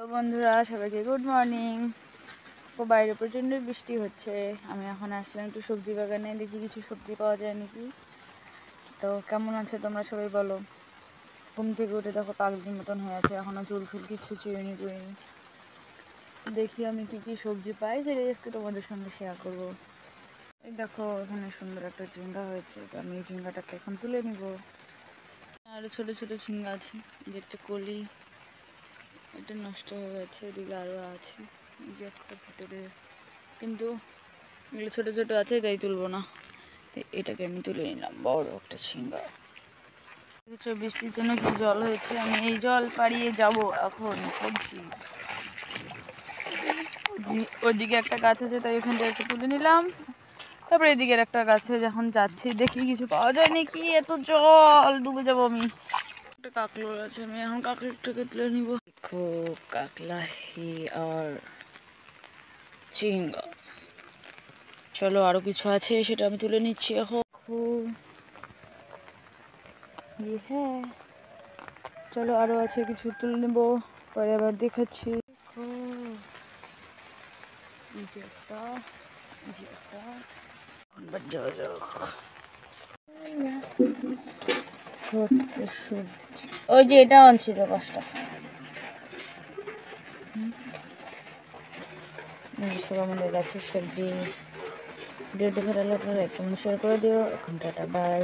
তো বন্ধুরা সবাইকে গুড মর্নিং। তো বাইরে প্রচণ্ড বৃষ্টি হচ্ছে। আমি এখন আসলাম একটু সবজি বাগানে, দেখি কিছু সবজি পাওয়া যায় নাকি। তো কেমন আছে তোমরা সবাই বলো। ঘুম থেকে উঠে দেখো পাগলির মতন হয়ে আছে, এখনও চুল ফুল কিছু চুইনি টুইনি। দেখি আমি কি কি সবজি পাই, সেটা আজকে তোমাদের সঙ্গে শেয়ার করবো। এই দেখো এখানে সুন্দর একটা ঝিঙ্গা হয়েছে, তো আমি এই ঝিঙ্গাটাকে এখন তুলে নিব। আরও ছোটো ছোটো ঝিঙ্গা আছে, যে একটা কলি, এটা নষ্ট হয়ে গেছে, এদিকে আরও আছে, এই যে একটা ভিতরে, কিন্তু এগুলো ছোটো ছোটো আছে তাই তুলবো না। তো এটাকে আমি তুলে নিলাম, বড় একটা ঝিঙ্গা। বৃষ্টির জন্য কি জল হয়েছে, আমি এই জল পাড়িয়ে যাব এখন সবজি। ওইদিকে একটা গাছ আছে তাই ওখান থেকে একটু তুলে নিলাম। তারপরে এদিকের একটা গাছে যখন যাচ্ছি দেখি কিছু পাওয়া যায় নাকি, এত জল ডুবে যাবো আমি। একটা কাকলোর আছে, আমি এখন কাকলোরটাকে তুলে নিব। দেখো কাকলা হি আর ঝিঙ্গা। চলো আরো কিছু আছে সেটা আমি তুলে নিচ্ছি এখন। হ্যাঁ চলো আরো আছে কিছু তুলে নেব, পরে আবার দেখাচ্ছি। ওই যে এটা আনছি তো 5 টাকা। সব আমাদের গাছের সবজি। ভিডিওটি ভালো লাগলে লাইক কমেন্ট শেয়ার করে দিও। এখন টাটা বাই।